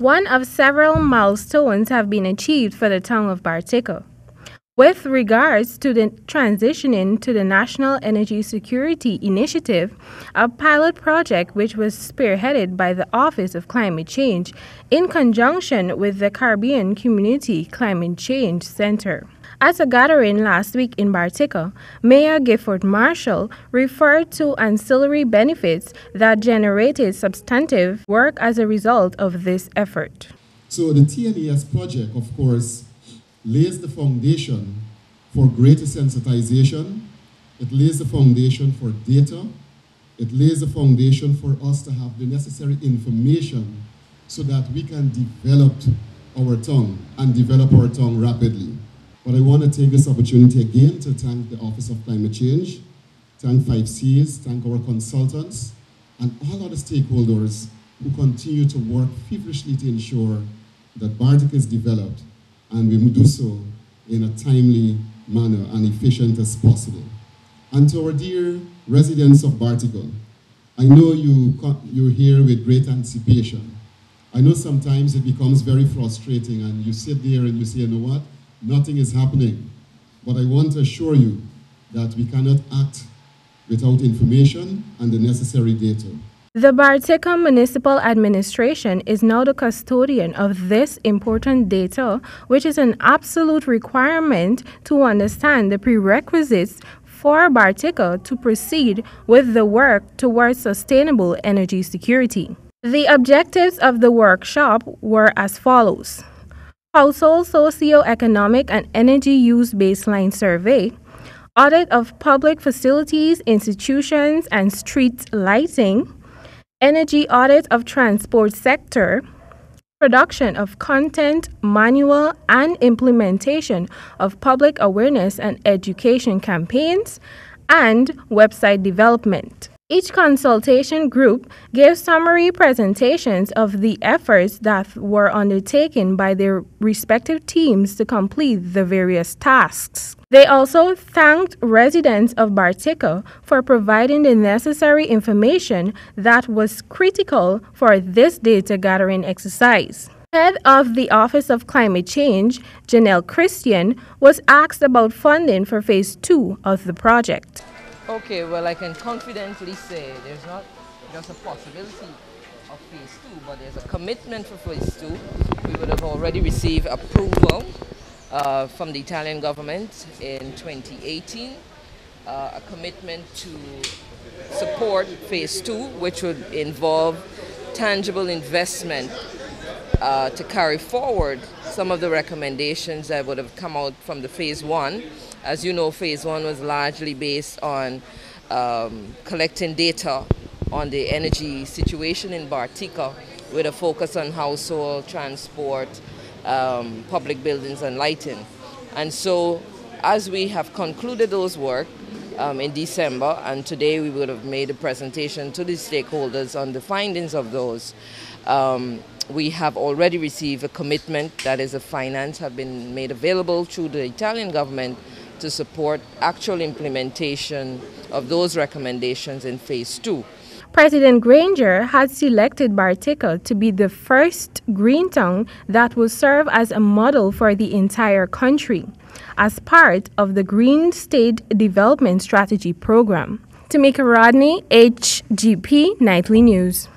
One of several milestones have been achieved for the town of Bartica. With regards to the transitioning to the National Energy Security Initiative, a pilot project which was spearheaded by the Office of Climate Change in conjunction with the Caribbean Community Climate Change Center. At a gathering last week in Bartica, Mayor Gifford Marshall referred to ancillary benefits that generated substantive work as a result of this effort. So the Tnes project, of course, lays the foundation for greater sensitization. It lays the foundation for data. It lays the foundation for us to have the necessary information so that we can develop our tongue and develop our tongue rapidly. But I want to take this opportunity again to thank the Office of Climate Change, thank 5Cs, thank our consultants, and all other stakeholders who continue to work feverishly to ensure that Bartica is developed, and we will do so in a timely manner and efficient as possible. And to our dear residents of Bartica, I know you're here with great anticipation. I know sometimes it becomes very frustrating and you sit there and you say, you know what? Nothing is happening. But I want to assure you that we cannot act without information and the necessary data. The Bartica Municipal Administration is now the custodian of this important data, which is an absolute requirement to understand the prerequisites for Bartica to proceed with the work towards sustainable energy security. The objectives of the workshop were as follows: Household Socio-Economic and Energy Use Baseline Survey, Audit of Public Facilities, Institutions, and Street Lighting, Energy Audit of Transport Sector, Production of Content, Manual, and Implementation of Public Awareness and Education Campaigns, and Website Development. Each consultation group gave summary presentations of the efforts that were undertaken by their respective teams to complete the various tasks. They also thanked residents of Bartica for providing the necessary information that was critical for this data gathering exercise. Head of the Office of Climate Change, Janelle Christian, was asked about funding for Phase 2 of the project. Okay, well, I can confidently say there's not just a possibility of Phase 2, but there's a commitment for Phase 2. We would have already received approval from the Italian government in 2018, a commitment to support Phase 2, which would involve tangible investment to carry forward some of the recommendations that would have come out from the Phase 1. As you know, Phase 1 was largely based on collecting data on the energy situation in Bartica with a focus on household, transport, public buildings and lighting. And so as we have concluded those work in December, and today we would have made a presentation to the stakeholders on the findings of those, we have already received a commitment, that is, the finance have been made available through the Italian government to support actual implementation of those recommendations in Phase 2. President Granger had selected Bartica to be the first green town that will serve as a model for the entire country as part of the Green State Development Strategy Program. Tamika Rodney, HGP Nightly News.